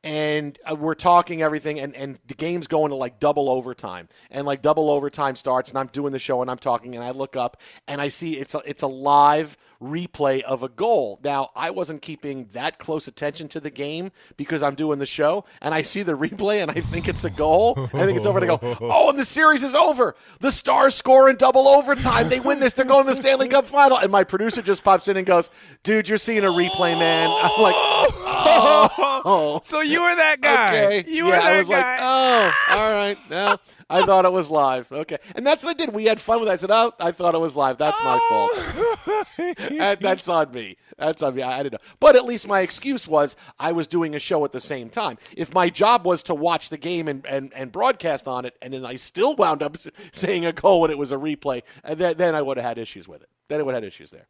and we're talking everything, and the game's going to like double overtime, and like double overtime starts, and I'm doing the show and I'm talking, and I look up and I see it's a live replay of a goal. Now, I wasn't keeping that close attention to the game because I'm doing the show, and I see the replay and I think it's a goal. I think it's over, and I go, oh, and the series is over. The Stars score in double overtime. They win this. They're going to the Stanley Cup final. And my producer just pops in and goes, dude, you're seeing a replay, man. I'm like, oh. So you were that guy. Okay. You were that I was guy. like, oh, all right. No, I thought it was live. Okay. And that's what I did. We had fun with it. I said, oh, I thought it was live. That's my fault. That's on me. That's on me. I didn't know. But at least my excuse was I was doing a show at the same time. If my job was to watch the game and broadcast on it, and then I still wound up saying a goal when it was a replay, then I would have had issues with it. Then I would have had issues there.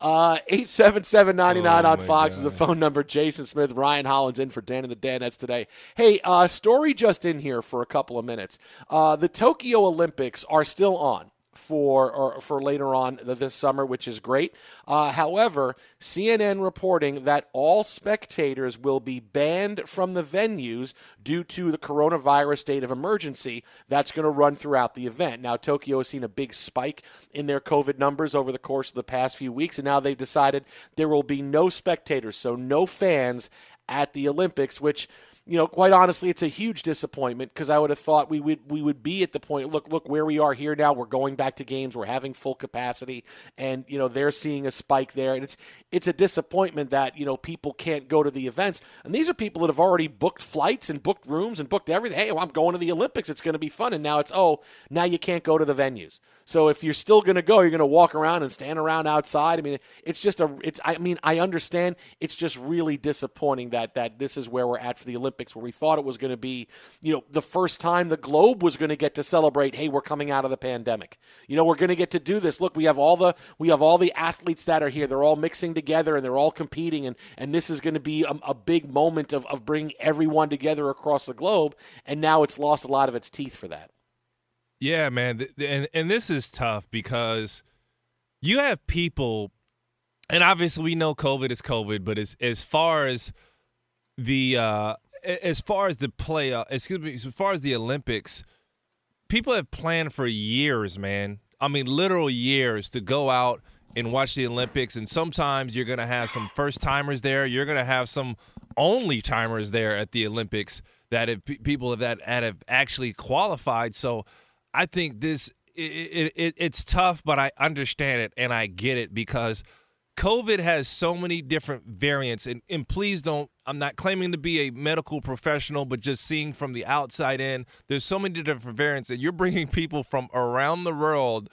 877-99 on Fox is the phone number. Jason Smith, Ryan Hollins in for Dan and the Danettes today. Hey, story just in here for a couple of minutes. The Tokyo Olympics are still on for later on this summer, which is great. However, CNN reporting that all spectators will be banned from the venues due to the coronavirus state of emergency that's going to run throughout the event. Now, Tokyo has seen a big spike in their COVID numbers over the course of the past few weeks, and now they've decided there will be no spectators, so no fans at the Olympics, which, you know, quite honestly, it's a huge disappointment because I would have thought we would be at the point, look where we are here now. We're going back to games. We're having full capacity, and, you know, they're seeing a spike there. And it's a disappointment that, you know, people can't go to the events. And these are people that have already booked flights and booked rooms and booked everything. Hey, well, I'm going to the Olympics. It's going to be fun. And now now you can't go to the venues. So if you're still going to go, you're going to walk around and stand around outside. I mean, I understand. It's just really disappointing that this is where we're at for the Olympics, where we thought it was going to be, you know, the first time the globe was going to get to celebrate, hey, we're coming out of the pandemic. You know, we're going to get to do this. Look, we have all the athletes that are here. They're all mixing together and they're all competing, and this is going to be a big moment of bringing everyone together across the globe, and now it's lost a lot of its teeth for that. Yeah, man, and this is tough because you have people, and obviously we know COVID is COVID, but as far as the Olympics, people have planned for years, man. I mean, literal years to go out and watch the Olympics, and sometimes you're going to have some first-timers there. You're going to have some only-timers there at the Olympics that have people that have actually qualified. So I think it's tough, but I understand it and I get it because COVID has so many different variants, and please don't, I'm not claiming to be a medical professional, but just seeing from the outside in, there's so many different variants, and you're bringing people from around the world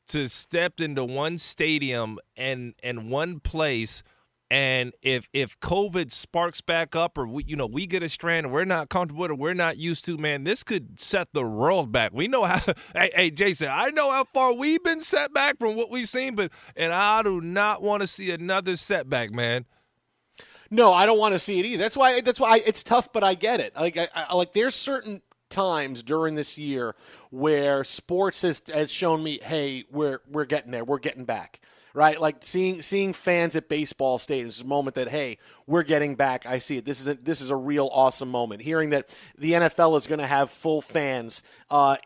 to step into one stadium and one place, and if COVID sparks back up, or we get a strand and we're not comfortable with it, we're not used to, man, this could set the world back. We know how. Hey, Jason, I know how far we've been set back from what we've seen, and I do not want to see another setback, man. No, I don't want to see it either. That's why it's tough, but I get it. Like there's certain times during this year where sports has shown me, hey, we're getting there, we're getting back. Right, like seeing fans at baseball stadiums is a moment that, hey, we're getting back. I see it. This is a real awesome moment. Hearing that the NFL is going to have full fans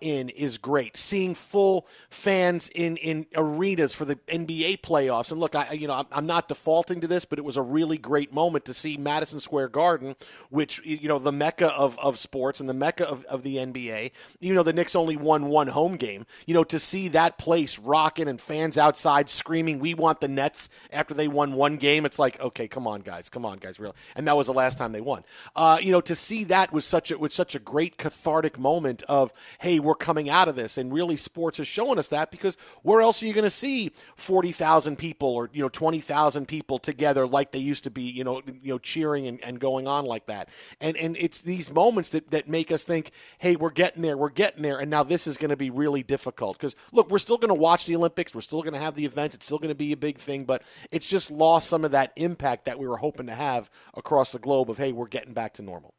in is great. Seeing full fans in arenas for the NBA playoffs. And look, I'm not defaulting to this, but it was a really great moment to see Madison Square Garden, which, you know, the mecca of sports and the mecca of the NBA. You know, the Knicks only won one home game. You know, to see that place rocking and fans outside screaming, "We want the Nets," after they won one game. It's like, okay, come on, guys, really. And that was the last time they won. To see that was such a great cathartic moment of, hey, we're coming out of this, and really sports is showing us that, because where else are you going to see 40,000 people or 20,000 people together like they used to be, cheering and going on like that. And it's these moments that make us think, hey, we're getting there, and now this is going to be really difficult, because look, we're still going to watch the Olympics, we're still going to have the events, it's still going to be a big thing, but it's just lost some of that impact that we were hoping to have across the globe of, hey, we're getting back to normal.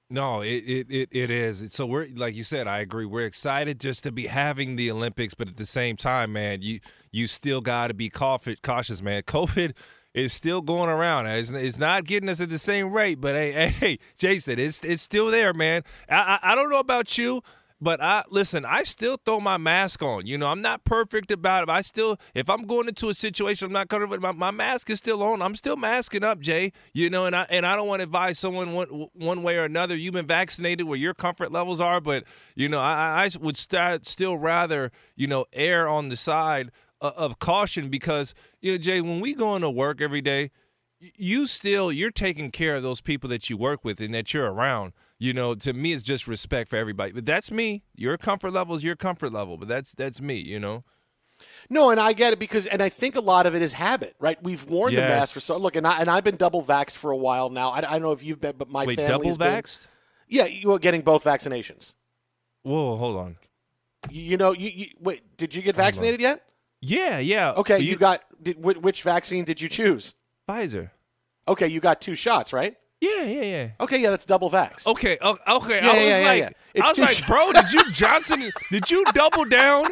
No, it is. So we're, like you said, I agree. We're excited just to be having the Olympics, but at the same time, man, you still got to be cautious, man. COVID is still going around. It's not getting us at the same rate, but hey, Jason, it's still there, man. I don't know about you, but I still throw my mask on. You know, I'm not perfect about it. If I'm going into a situation I'm not comfortable, my mask is still on. I'm still masking up, Jay. You know, and I don't want to advise someone one way or another. You've been vaccinated where your comfort levels are, but you know, I would still rather, you know, err on the side of caution because, you know, Jay, when we go into work every day, you're taking care of those people that you work with and that you're around. You know, to me, it's just respect for everybody. But that's me. Your comfort level is your comfort level. But that's me, you know. No, and I get it and I think a lot of it is habit, right? We've worn the mask for so. Look, and I've been double vaxxed for a while now. I don't know if you've been, but my family's been. Double vaxxed? Yeah, you were getting both vaccinations. Whoa, hold on. You know, wait. Did you get vaccinated yet? Yeah. Okay, which vaccine did you choose? Pfizer. Okay, you got 2 shots, right? Yeah. Okay, yeah, that's double vax. Okay. Yeah, I was like, bro, did you double down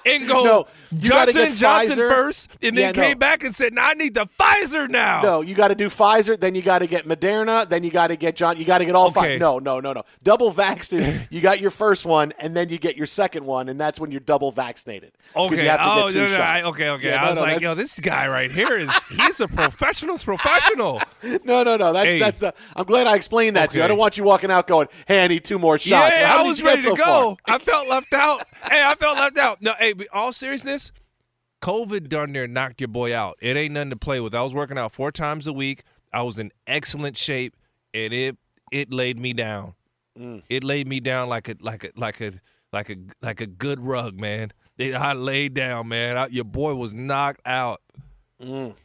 and go no, Johnson & Johnson Pfizer first and then came back and said, no, I need the Pfizer now? No, you got to do Pfizer, then you got to get Moderna, then you got to get you got to get all 5. No. Double vaxxed is you got your first one and then you get your second one, and that's when you're double vaccinated. Okay. You have to get 2 shots. Okay. Yeah, I was like, yo, this guy right here he's a professional's professional. No. That's I'm glad I explained that to you. I don't want you walking out going, hey, I need 2 more shots. Yeah, I was ready to go. I felt left out. No, hey, all seriousness, COVID darn near knocked your boy out. It ain't nothing to play with. I was working out 4 times a week. I was in excellent shape, and it laid me down. It laid me down like a good rug, man. I laid down, man. Your boy was knocked out.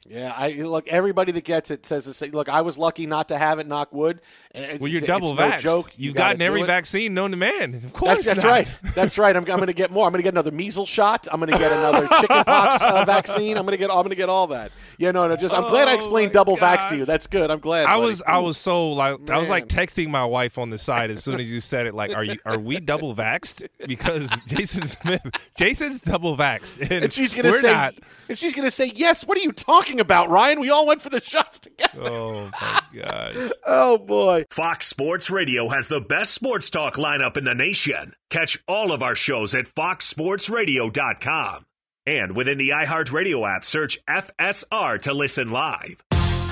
Yeah, look. Everybody that gets it says this. Look, I was lucky not to have it. Knock wood. Well, you're double vaxxed. No joke. You've gotten every vaccine known to man. Of course, that's right. That's right. I'm going to get more. I'm going to get another measles shot. I'm going to get another chickenpox vaccine. I'm going to get all that. Yeah, no. I'm glad I explained double vax to you. That's good. I'm glad. I was so like I was like texting my wife on the side as soon as you said it. Like, are we double vaxxed? Because Jason's double vaxxed, and she's going to say. Not. And she's going to say, yes, what are you talking about, Ryan? We all went for the shots together. Oh, my God. Oh, boy. Fox Sports Radio has the best sports talk lineup in the nation. Catch all of our shows at foxsportsradio.com. And within the iHeartRadio app, search FSR to listen live.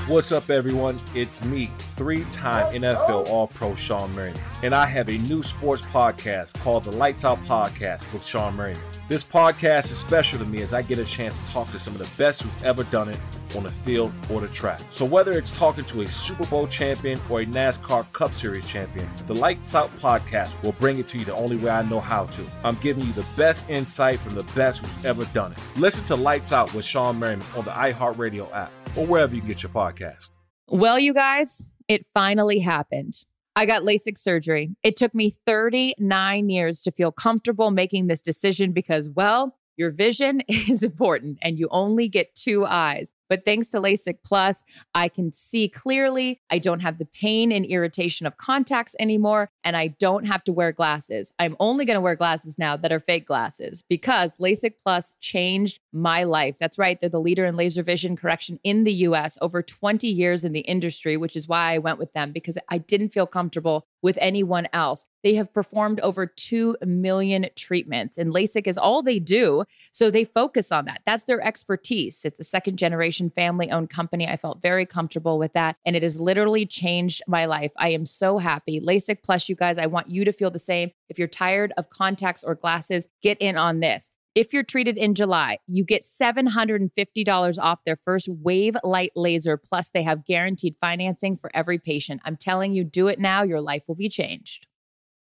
What's up, everyone? It's me, 3-time NFL All-Pro Sean Merriman, and I have a new sports podcast called the Lights Out Podcast with Sean Merriman. This podcast is special to me as I get a chance to talk to some of the best who've ever done it on the field or the track. So whether it's talking to a Super Bowl champion or a NASCAR Cup Series champion, the Lights Out Podcast will bring it to you the only way I know how to. I'm giving you the best insight from the best who's ever done it. Listen to Lights Out with Sean Merriman on the iHeartRadio app or wherever you get your podcast. Well, you guys, it finally happened. I got LASIK surgery. It took me 39 years to feel comfortable making this decision because, well, your vision is important and you only get 2 eyes. But thanks to LASIK Plus, I can see clearly. I don't have the pain and irritation of contacts anymore, and I don't have to wear glasses. I'm only going to wear glasses now that are fake glasses because LASIK Plus changed my life. That's right. They're the leader in laser vision correction in the U.S., over 20 years in the industry, which is why I went with them because I didn't feel comfortable with anyone else. They have performed over 2 million treatments, and LASIK is all they do. So they focus on that. That's their expertise. It's a second-generation family-owned company. I felt very comfortable with that, and it has literally changed my life. I am so happy. LASIK Plus, you guys, I want you to feel the same. If you're tired of contacts or glasses, get in on this. If you're treated in July, you get $750 off their first Wave Light Laser. Plus, they have guaranteed financing for every patient. I'm telling you, do it now. Your life will be changed.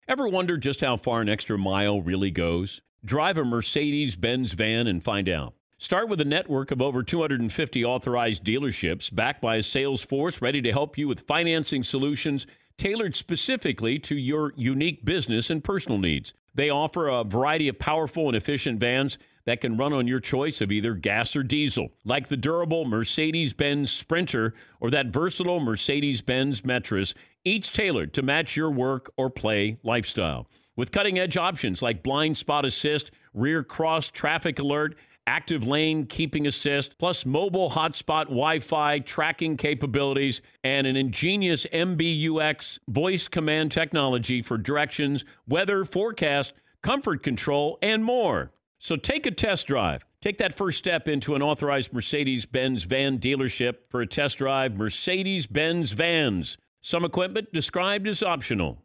Ever wonder just how far an extra mile really goes? Drive a Mercedes-Benz van and find out. Start with a network of over 250 authorized dealerships backed by a sales force ready to help you with financing solutions tailored specifically to your unique business and personal needs. They offer a variety of powerful and efficient vans that can run on your choice of either gas or diesel, like the durable Mercedes-Benz Sprinter or that versatile Mercedes-Benz Metris, each tailored to match your work or play lifestyle. With cutting-edge options like blind spot assist, rear cross traffic alert, active lane keeping assist, plus mobile hotspot Wi-Fi tracking capabilities, and an ingenious MBUX voice command technology for directions, weather, forecast, comfort control, and more. So take a test drive. Take that first step into an authorized Mercedes-Benz van dealership for a test drive. Mercedes-Benz vans. Some equipment described as optional.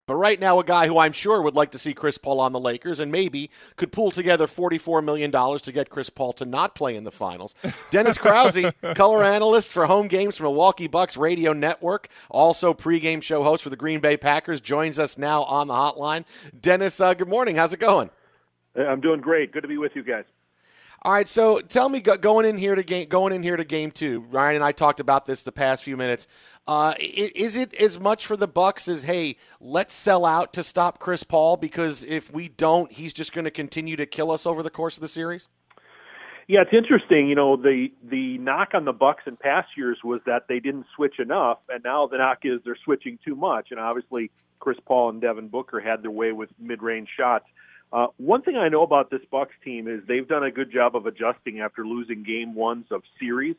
But right now, a guy who I'm sure would like to see Chris Paul on the Lakers and maybe could pull together $44 million to get Chris Paul to not play in the finals. Dennis Krause, color analyst for home games for Milwaukee Bucks Radio Network, also pregame show host for the Green Bay Packers, joins us now on the hotline. Dennis, good morning. How's it going? I'm doing great. Good to be with you guys. All right, so tell me, going in here to game two, Ryan and I talked about this the past few minutes. Is it as much for the Bucks as, hey, let's sell out to stop Chris Paul, because if we don't, he's just going to continue to kill us over the course of the series? Yeah, it's interesting. You know, the knock on the Bucks in past years was that they didn't switch enough, and now the knock is they're switching too much. And obviously, Chris Paul and Devin Booker had their way with mid-range shots. One thing I know about this Bucks team is they've done a good job of adjusting after losing game ones of series.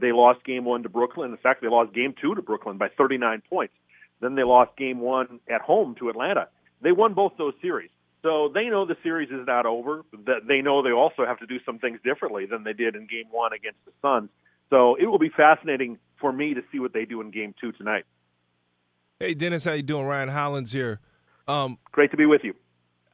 They lost game one to Brooklyn. In fact, they lost game two to Brooklyn by 39 points. Then they lost game one at home to Atlanta. They won both those series. So they know the series is not over. That they know they also have to do some things differently than they did in game one against the Suns. So it will be fascinating for me to see what they do in game two tonight. Hey, Dennis, how you doing? Ryan Hollins here. Great to be with you.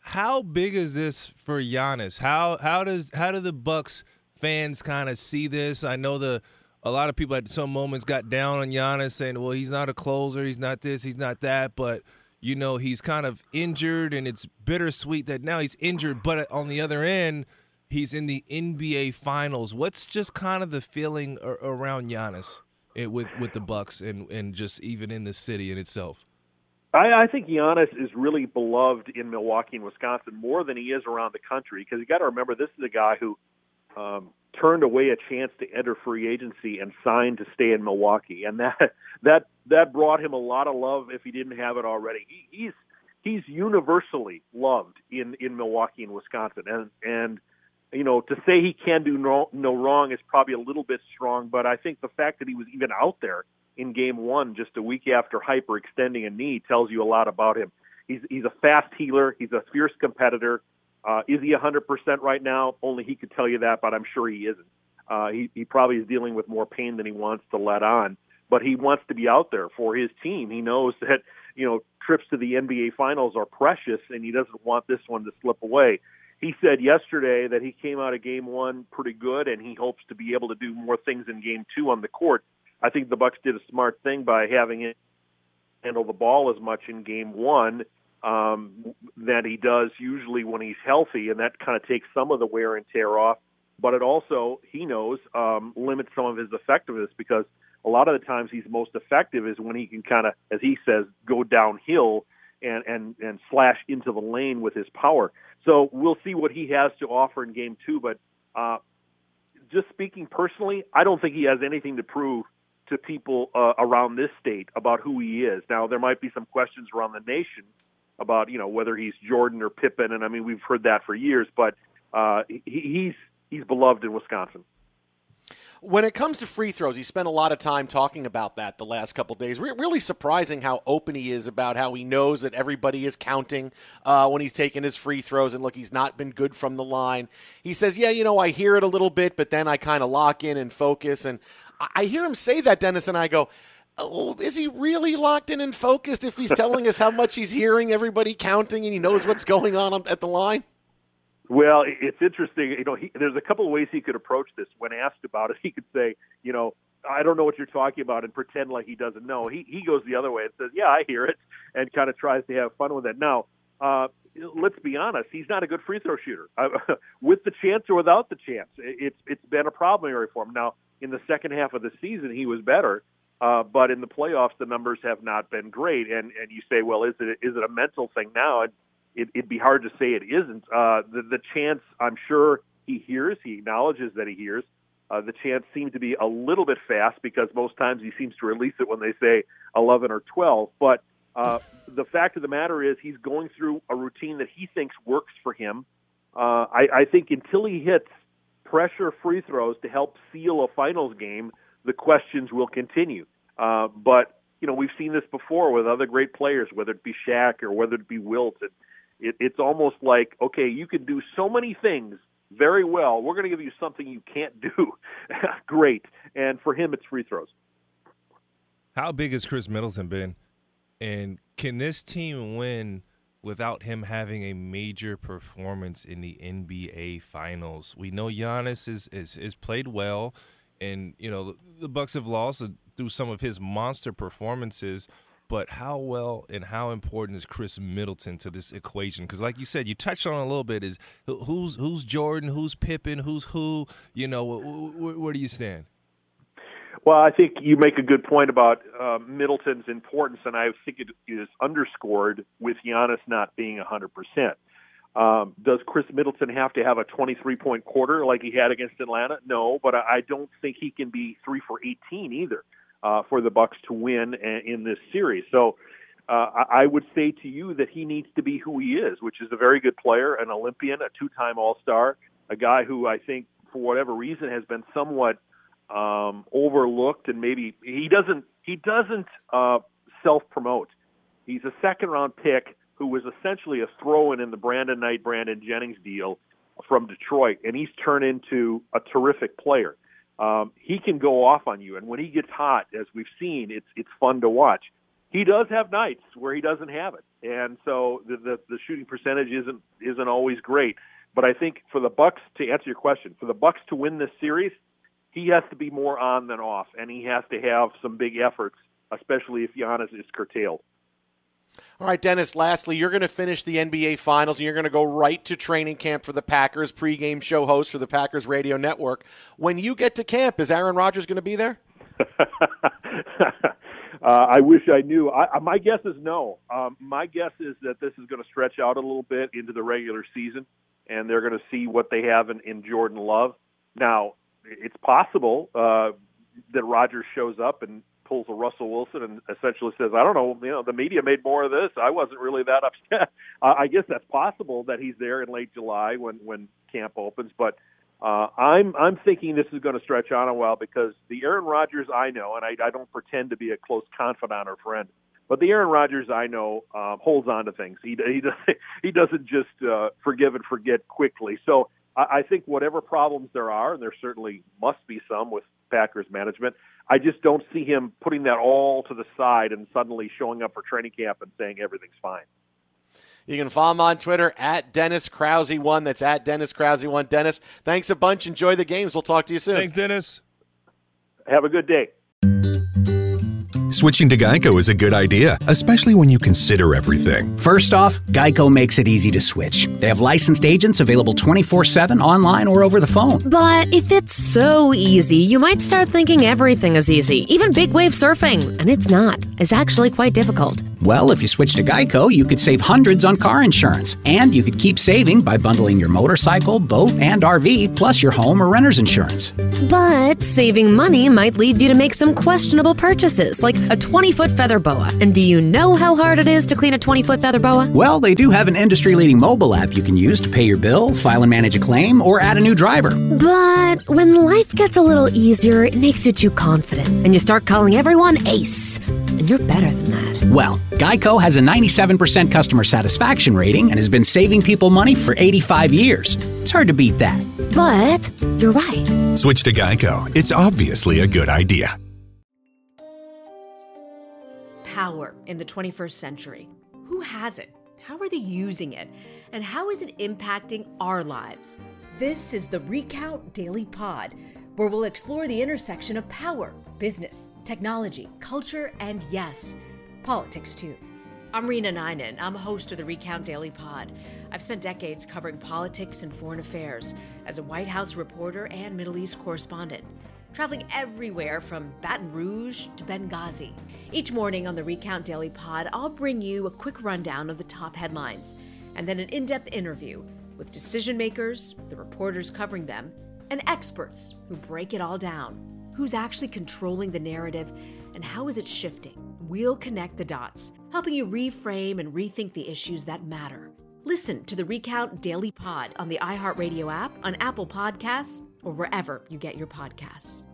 How big is this for Giannis? How do the Bucks fans kind of see this? I know a lot of people at some moments got down on Giannis, saying, well, he's not a closer, he's not this, he's not that, but you know, he's kind of injured, and it's bittersweet that now he's injured, but on the other end, he's in the NBA Finals. What's just kind of the feeling around Giannis with the Bucks and just even in the city in itself? I think Giannis is really beloved in Milwaukee and Wisconsin more than he is around the country, because you got to remember, this is a guy who turned away a chance to enter free agency and signed to stay in Milwaukee, and that brought him a lot of love if he didn't have it already. He's universally loved in Milwaukee and Wisconsin, and you know, to say he can do no wrong is probably a little bit strong, but I think the fact that he was even out there in game one, just a week after hyperextending a knee, tells you a lot about him. He's a fast healer. He's a fierce competitor. Is he 100% right now? Only he could tell you that, but I'm sure he isn't. He probably is dealing with more pain than he wants to let on, but he wants to be out there for his team. He knows that, you know, trips to the NBA Finals are precious, and he doesn't want this one to slip away. He said yesterday that he came out of game one pretty good, and he hopes to be able to do more things in game two on the court. I think the Bucks did a smart thing by having him handle the ball as much in game one that he does usually when he's healthy, and that kind of takes some of the wear and tear off. But it also, he knows, limits some of his effectiveness, because a lot of the times he's most effective is when he can kind of, as he says, go downhill and slash into the lane with his power. So we'll see what he has to offer in game two. But just speaking personally, I don't think he has anything to prove to people around this state about who he is. Now, there might be some questions around the nation about, you know, whether he's Jordan or Pippen, and I mean, we've heard that for years, but he's beloved in Wisconsin. When it comes to free throws, he spent a lot of time talking about that the last couple of days. Really surprising how open he is about how he knows that everybody is counting when he's taking his free throws. And look, he's not been good from the line. He says, yeah, you know, I hear it a little bit, but then I kind of lock in and focus. And I hear him say that, Dennis, and I go, oh, is he really locked in and focused if he's telling us how much he's hearing everybody counting and he knows what's going on at the line? Well, it's interesting. You know, there's a couple of ways he could approach this. When asked about it, he could say, you know, I don't know what you're talking about, and pretend like he doesn't know. He goes the other way and says, yeah, I hear it, and kind of tries to have fun with it. Now, let's be honest. He's not a good free throw shooter. With the chance or without the chance, it's been a problem area for him. Now, in the second half of the season, he was better, but in the playoffs, the numbers have not been great. And you say, well, is it a mental thing now? And it'd be hard to say it isn't. The chance, I'm sure he hears. He acknowledges that he hears. The chance seems to be a little bit fast, because most times he seems to release it when they say 11 or 12. But the fact of the matter is, he's going through a routine that he thinks works for him. I think until he hits pressure free throws to help seal a finals game, the questions will continue. But, we've seen this before with other great players, whether it be Shaq or whether it be Wilt. It's almost like, okay, you can do so many things very well. We're going to give you something you can't do. Great. And for him, it's free throws. How big has Chris Middleton been? And can this team win without him having a major performance in the NBA Finals? We know Giannis is played well, and the Bucks have lost through some of his monster performances. But how well and how important is Chris Middleton to this equation? Because, like you said, you touched on it a little bit. Is who's Jordan, who's Pippen, who's who? Where do you stand? Well, I think you make a good point about Middleton's importance, and I think it is underscored with Giannis not being 100%. Does Chris Middleton have to have a 23-point quarter like he had against Atlanta? No, but I don't think he can be 3 for 18 either for the Bucks to win in this series. So I would say to you that he needs to be who he is, which is a very good player, an Olympian, a two-time All-Star, a guy who I think for whatever reason has been somewhat overlooked, and maybe he doesn't self-promote. He's a second-round pick who was essentially a throw-in in the Brandon Knight, Brandon Jennings deal from Detroit, and he's turned into a terrific player. He can go off on you, and when he gets hot, as we've seen, it's fun to watch. He does have nights where he doesn't have it, and so the shooting percentage isn't always great. But I think for the Bucks, to answer your question, for the Bucks to win this series, he has to be more on than off, and he has to have some big efforts, especially if Giannis is curtailed. All right, Dennis, lastly, you're going to finish the NBA Finals, and you're going to go right to training camp for the Packers, pregame show host for the Packers Radio Network. When you get to camp, is Aaron Rodgers going to be there? I wish I knew. My guess is no. My guess is that this is going to stretch out a little bit into the regular season, and they're going to see what they have in Jordan Love. Now, it's possible that Rodgers shows up and pulls a Russell Wilson and essentially says, I don't know, the media made more of this. I wasn't really that upset. I guess that's possible that he's there in late July when camp opens. But I'm thinking this is going to stretch on a while because the Aaron Rodgers I know, and I don't pretend to be a close confidant or friend, but the Aaron Rodgers I know holds on to things. He doesn't just forgive and forget quickly. So I think whatever problems there are, and there certainly must be some with Packers management, I just don't see him putting that all to the side and suddenly showing up for training camp and saying everything's fine. You can follow him on Twitter at Dennis Krause1. That's at Dennis Krause1. Dennis, thanks a bunch. Enjoy the games. We'll talk to you soon. Thanks, Dennis. Have a good day. Switching to Geico is a good idea, especially when you consider everything. First off, Geico makes it easy to switch. They have licensed agents available 24/7 online or over the phone. But if it's so easy, you might start thinking everything is easy, even big wave surfing. And it's not. It's actually quite difficult. Well, if you switch to Geico, you could save hundreds on car insurance. And you could keep saving by bundling your motorcycle, boat, and RV, plus your home or renter's insurance. But saving money might lead you to make some questionable purchases, like a 20-foot feather boa. And do you know how hard it is to clean a 20-foot feather boa? Well, they do have an industry-leading mobile app you can use to pay your bill, file and manage a claim, or add a new driver. But when life gets a little easier, it makes you too confident, and you start calling everyone Ace. And you're better than that. Well, Geico has a 97% customer satisfaction rating and has been saving people money for 85 years. It's hard to beat that. But you're right. Switch to Geico. It's obviously a good idea. Power in the 21st century. Who has it? How are they using it? And how is it impacting our lives? This is the Recount Daily Pod, where we'll explore the intersection of power, business, technology, culture, and yes, politics too. I'm Rena Ninen. I'm host of the Recount Daily Pod. I've spent decades covering politics and foreign affairs as a White House reporter and Middle East correspondent, traveling everywhere from Baton Rouge to Benghazi. Each morning on the Recount Daily Pod, I'll bring you a quick rundown of the top headlines, and then an in-depth interview with decision makers, the reporters covering them, and experts who break it all down. Who's actually controlling the narrative, and how is it shifting? We'll connect the dots, helping you reframe and rethink the issues that matter. Listen to the Recount Daily Pod on the iHeartRadio app, on Apple Podcasts, or wherever you get your podcasts.